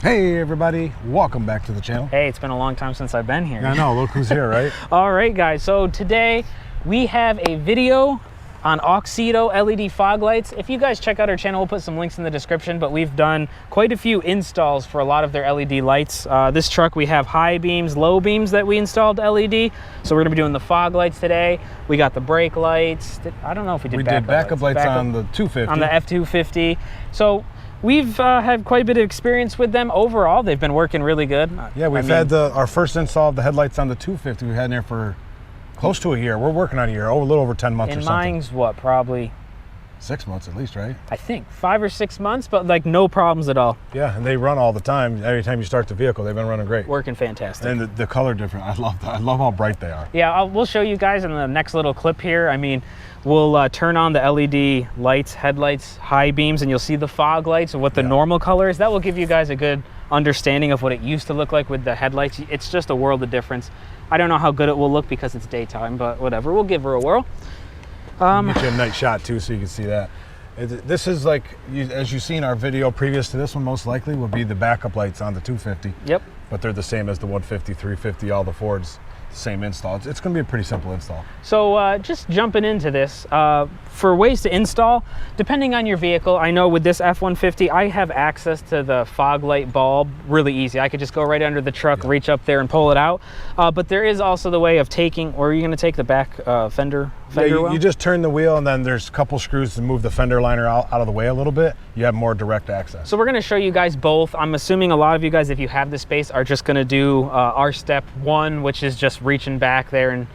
Hey everybody, welcome back to the channel. Hey, it's been a long time since I've been here. I know, look who's here, right? All right, guys, so today we have a video on Auxito LED fog lights. If you guys check out our channel, we'll put some links in the description, but we've done quite a few installs for a lot of their LED lights. This truck, we have high beams, low beams that we installed LED. So we're gonna be doing the fog lights today. We got the brake lights. I don't know if we did backup lights on the 250. On the F250. So we've had quite a bit of experience with them. Overall, they've been working really good. Yeah, we've had our first install of the headlights on the 250. We've had in there for close to a year. We're working on a year, a little over 10 months or something. And mine's what, probably? 6 months at least, right? I think 5 or 6 months, but like no problems at all. Yeah, and they run all the time. Every time you start the vehicle, they've been running great. Working fantastic. And the color different. I love that. I love how bright they are. Yeah, we'll show you guys in the next little clip here. I mean, we'll turn on the LED lights, headlights, high beams, and you'll see the fog lights and what the normal color is. That will give you guys a good understanding of what it used to look like with the headlights. It's just a world of difference. I don't know how good it will look because it's daytime, but whatever, we'll give her a whirl. Get you a night shot too, so you can see that. This is like, as you've seen our video previous to this one, most likely will be the backup lights on the 250. Yep. But they're the same as the 150, 350, all the Fords. Same install. It's going to be a pretty simple install. So just jumping into this, for ways to install, depending on your vehicle, I know with this F-150, I have access to the fog light bulb really easy. I could just go right under the truck, reach up there and pull it out. But there is also the way of taking, or are you going to take the back fender well? You just turn the wheel and then there's a couple screws to move the fender liner out of the way a little bit. You have more direct access. So we're going to show you guys both. I'm assuming a lot of you guys, if you have the space, are just going to do our step one, which is just reaching back there and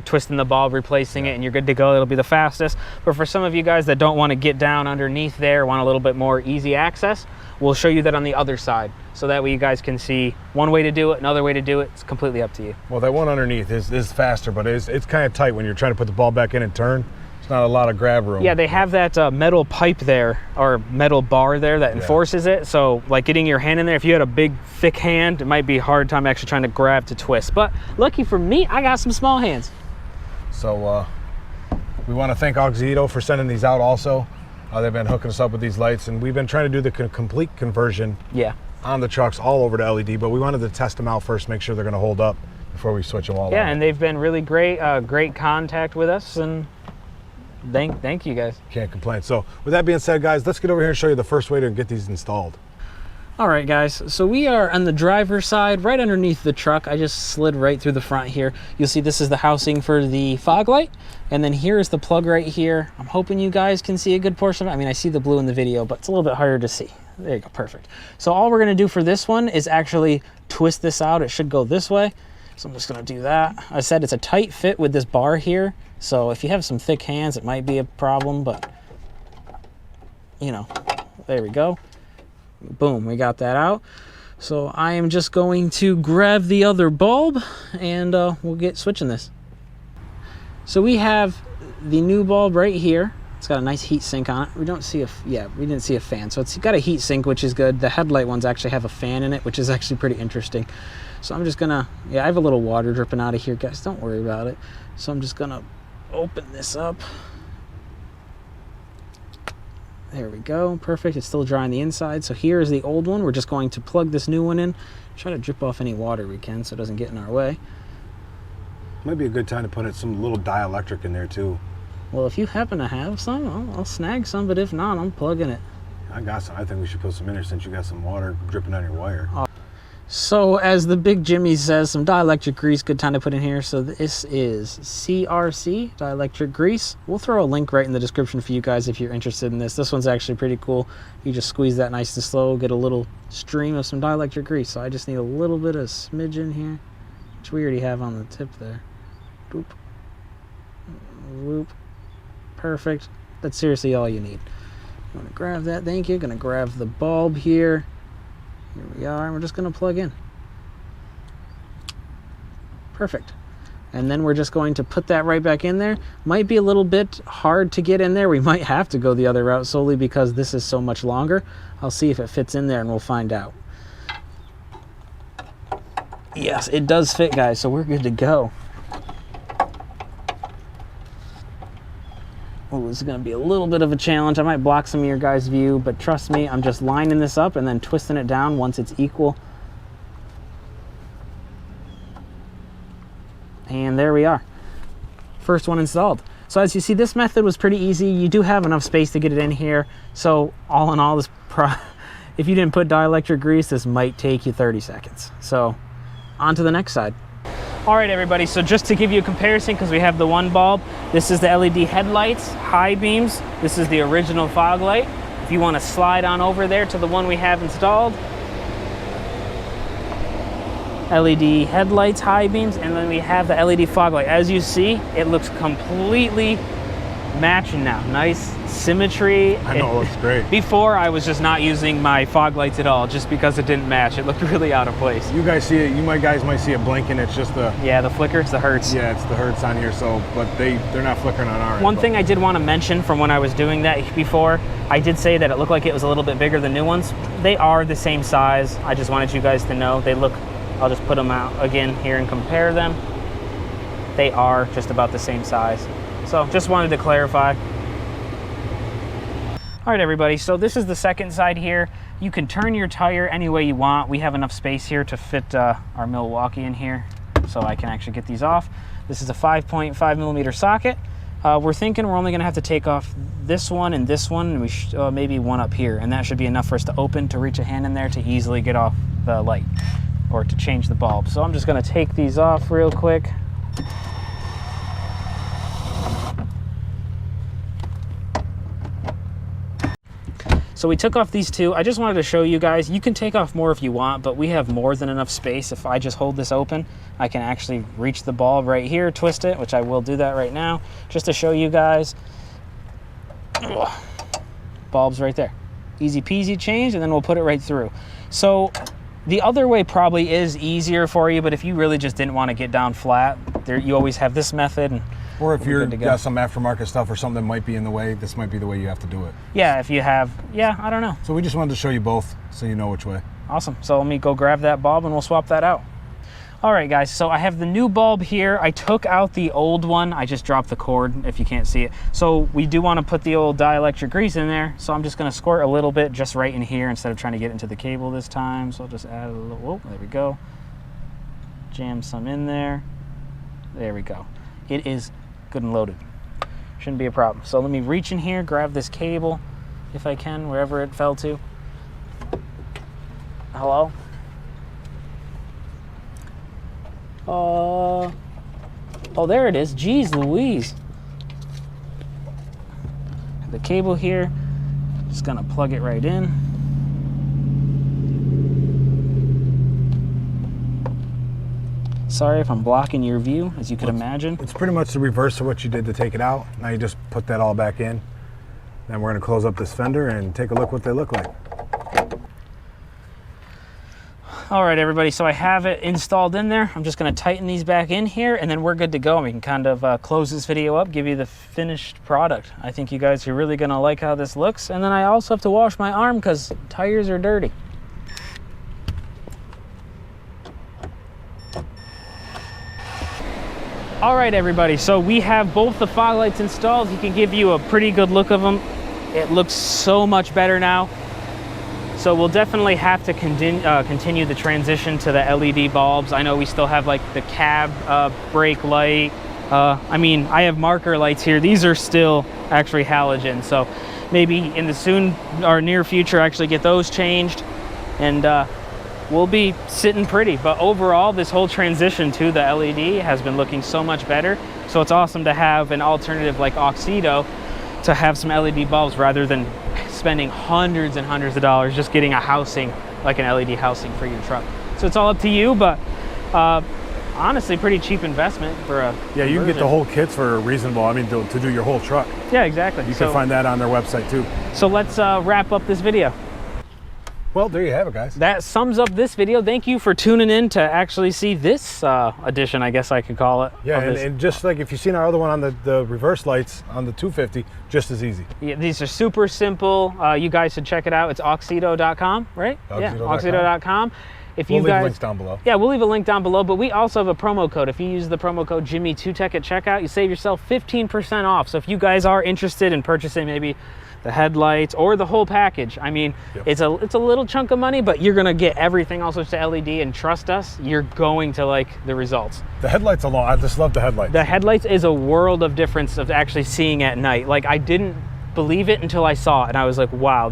twisting the bulb, replacing it, and you're good to go. It'll be the fastest. But for some of you guys that don't want to get down underneath there, want a little bit more easy access, we'll show you that on the other side. So that way you guys can see one way to do it, another way to do it. It's completely up to you. Well, that one underneath is faster, but it's kind of tight when you're trying to put the ball back in and turn. There's not a lot of grab room. Yeah, they have that metal pipe there, or metal bar there that enforces it. So like getting your hand in there, if you had a big thick hand, it might be a hard time actually trying to grab to twist. But lucky for me, I got some small hands. So we want to thank Auxito for sending these out also. They've been hooking us up with these lights, and we've been trying to do the complete conversion on the trucks all over to LED, but we wanted to test them out first, make sure they're going to hold up before we switch them all Yeah, out. and they've been really great, great contact with us, and thank you guys. Can't complain. So with that being said, guys, let's get over here and show you the first way to get these installed. All right, guys, so we are on the driver's side, right underneath the truck. I just slid right through the front here. You'll see this is the housing for the fog light, and then here is the plug right here. I'm hoping you guys can see a good portion of it. I mean, I see the blue in the video, but it's a little bit harder to see. There you go, perfect. So all we're gonna do for this one is actually twist this out. It should go this way. So I'm just gonna do that. I said it's a tight fit with this bar here. So if you have some thick hands, it might be a problem, but you know, there we go. Boom, we got that out. So I am just going to grab the other bulb and we'll get switching this. So we have the new bulb right here. It's got a nice heat sink on it. We don't see we didn't see a fan. So it's got a heat sink, which is good. The headlight ones actually have a fan in it, which is actually pretty interesting. So I'm just gonna, I have a little water dripping out of here, guys. Don't worry about it. So I'm just gonna open this up. There we go, perfect. It's still dry on the inside. So here is the old one. We're just going to plug this new one in. Try to drip off any water we can so it doesn't get in our way. Might be a good time to put some little dielectric in there too. Well, if you happen to have some, I'll snag some, but if not, I'm plugging it. I got some. I think we should put some in there since you got some water dripping on your wire. So as the big Jimmy says, some dielectric grease, good time to put in here. So this is CRC, dielectric grease. We'll throw a link right in the description for you guys if you're interested in this. This one's actually pretty cool. You just squeeze that nice and slow, get a little stream of some dielectric grease. So I just need a little bit of smidgen here, which we already have on the tip there. Boop. Whoop. Perfect. That's seriously all you need. I'm gonna grab that, thank you. Gonna grab the bulb here. Here we are, and we're just going to plug in. Perfect. And then we're just going to put that right back in there. Might be a little bit hard to get in there. We might have to go the other route solely because this is so much longer. I'll see if it fits in there and we'll find out. Yes, it does fit, guys, so we're good to go. Oh, this is gonna be a little bit of a challenge. I might block some of your guys' view, but trust me, I'm just lining this up and then twisting it down once it's equal. And there we are. First one installed. So as you see, this method was pretty easy. You do have enough space to get it in here. So all in all, this if you didn't put dielectric grease, this might take you 30 seconds. So on to the next side. All right, everybody, so just to give you a comparison, because we have the one bulb, this is the LED headlights, high beams. This is the original fog light. If you want to slide on over there to the one we have installed, LED headlights, high beams, and then we have the LED fog light. As you see, it looks completely matching now. Nice symmetry. I know, it looks great. Before, I was just not using my fog lights at all, just because it didn't match. It looked really out of place. You guys see it, guys might see it blinking. It's just the... Yeah, the flicker, it's the hertz. Yeah, it's the hertz on here, so, but they're not flickering on our end. One thing I did want to mention from when I was doing that before, I did say that it looked like it was a little bit bigger than new ones. They are the same size. I just wanted you guys to know. They look, I'll just put them out again here and compare them. They are just about the same size. So just wanted to clarify. All right, everybody, so this is the second side here. You can turn your tire any way you want. We have enough space here to fit our Milwaukee in here, so I can actually get these off. This is a 5.5 millimeter socket. We're thinking we're only gonna have to take off this one and this one, and we maybe one up here, and that should be enough for us to open, to reach a hand in there to easily get off the light or to change the bulb. So I'm just gonna take these off real quick. So we took off these two. I just wanted to show you guys, you can take off more if you want, but we have more than enough space. If I just hold this open, I can actually reach the bulb right here, twist it, which I will do that right now, just to show you guys. Bulb's right there. Easy peasy change, and then we'll put it right through. So the other way probably is easier for you, but if you really just didn't want to get down flat, you always have this method. And or if you've got some aftermarket stuff or something that might be in the way, this might be the way you have to do it. Yeah, if you have, yeah, I don't know. So we just wanted to show you both so you know which way. Awesome. So let me go grab that bulb and we'll swap that out. All right, guys, so I have the new bulb here. I took out the old one. I just dropped the cord if you can't see it. So we do want to put the old dielectric grease in there. So I'm just going to squirt a little bit just right in here instead of trying to get into the cable this time. So I'll just add a little, whoa, there we go. Jam some in there. There we go. It is good and loaded. Shouldn't be a problem. So let me reach in here, grab this cable if I can, wherever it fell to. Hello? Oh, there it is. Jeez Louise. The cable here, just gonna plug it right in. Sorry if I'm blocking your view, as you could imagine. It's pretty much the reverse of what you did to take it out. Now you just put that all back in. Then we're gonna close up this fender and take a look what they look like. All right, everybody, so I have it installed in there. I'm just gonna tighten these back in here, and then we're good to go. We can kind of close this video up, give you the finished product. I think you guys are really gonna like how this looks. And then I also have to wash my arm because tires are dirty. All right, everybody, so we have both the fog lights installed. He can give you a pretty good look of them. It looks so much better now. So we'll definitely have to continue the transition to the LED bulbs. I know we still have like the cab brake light. I mean, I have marker lights here. These are still actually halogen. So maybe in the soon or near future, actually get those changed, and we'll be sitting pretty. But overall, this whole transition to the LED has been looking so much better. So it's awesome to have an alternative like Auxito to have some LED bulbs rather than spending hundreds and hundreds of dollars just getting a housing, like an LED housing for your truck. So it's all up to you, but honestly, pretty cheap investment for a Yeah, you can get the whole kits for reasonable, I mean, to do your whole truck. Yeah, exactly. You can find that on their website too. So let's wrap up this video. Well, there you have it, guys. That sums up this video. Thank you for tuning in to actually see this edition, I guess I could call it. Yeah, and just like if you've seen our other one on the reverse lights on the 250, just as easy. Yeah, these are super simple. You guys should check it out. It's Auxito.com, right? Auxito.com. Yeah, Auxito.com. if we'll you leave guys, links down below. Yeah, we'll leave a link down below, but we also have a promo code. If you use the promo code Jimmy2Tech at checkout, you save yourself 15% off. So if you guys are interested in purchasing maybe the headlights or the whole package, I mean, it's a little chunk of money, but you're gonna get everything also to LED, and trust us, you're going to like the results. The headlights alone, I just love the headlights. The headlights is a world of difference of actually seeing at night. Like, I didn't believe it until I saw it, and I was like, wow,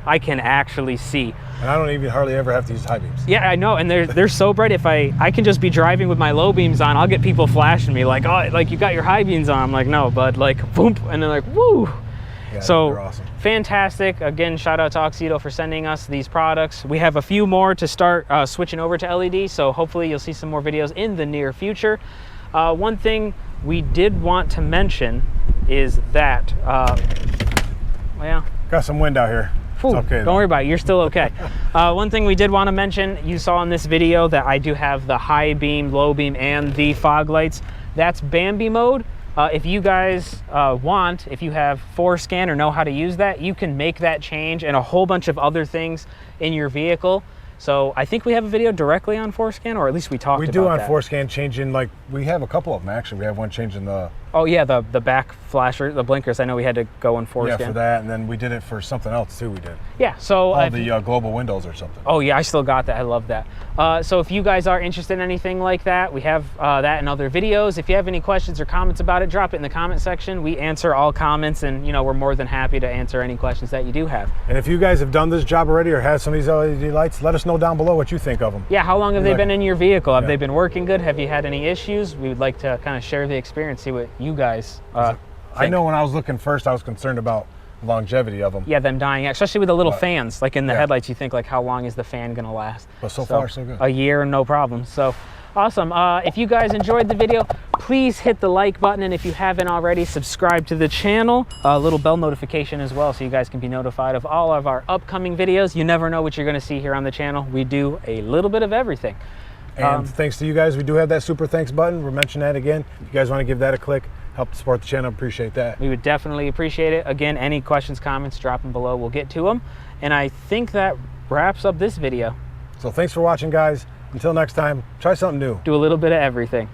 I can actually see. And I don't even hardly ever have to use high beams. Yeah, I know, and they're so bright. If I can just be driving with my low beams on, I'll get people flashing me like, oh, like you got your high beams on. I'm like, no, bud, like, boom, and they're like, woo. Yeah, so they're awesome. Fantastic. Again, shout out to Auxito for sending us these products. We have a few more to start switching over to LED, so hopefully you'll see some more videos in the near future. One thing we did want to mention is that, well, got some wind out here. It's okay. Don't worry about it. You're still okay. One thing we did want to mention, you saw in this video that I do have the high beam, low beam, and the fog lights. That's Bambi mode. If you guys if you have Forescan or know how to use that, you can make that change and a whole bunch of other things in your vehicle. So I think we have a video directly on Forescan, or at least we talked about that. We do on Forescan changing, like, we have a couple of them actually. We have one changing the... Oh yeah, the back flasher, the blinkers. I know we had to go in Forescan. Yeah, for that, and then we did it for something else too, we did. Yeah, so... the global windows or something. Oh yeah, I still got that. I love that. So if you guys are interested in anything like that, we have that in other videos. If you have any questions or comments about it, drop it in the comment section. We answer all comments, and you know, we're more than happy to answer any questions that you do have. And if you guys have done this job already or had some of these LED lights, let us know down below what you think of them. Yeah, how long have they been in your vehicle? Have they been working good? Have you had any issues? We would like to kind of share the experience, see what you guys I know when I was looking first, I was concerned about the longevity of them. Yeah, them dying, especially with the little fans. Like in the headlights, you think like, how long is the fan gonna last? But so far, so good. A year, no problem. So awesome. If you guys enjoyed the video, please hit the like button, and if you haven't already, subscribe to the channel. A little bell notification as well, so you guys can be notified of all of our upcoming videos. You never know what you're gonna see here on the channel. We do a little bit of everything. And thanks to you guys, we do have that super thanks button. We're mentioning that again. If you guys want to give that a click, help support the channel, appreciate that. We would definitely appreciate it. Again, any questions, comments, drop them below. We'll get to them. And I think that wraps up this video. So thanks for watching, guys. Until next time, try something new. Do a little bit of everything.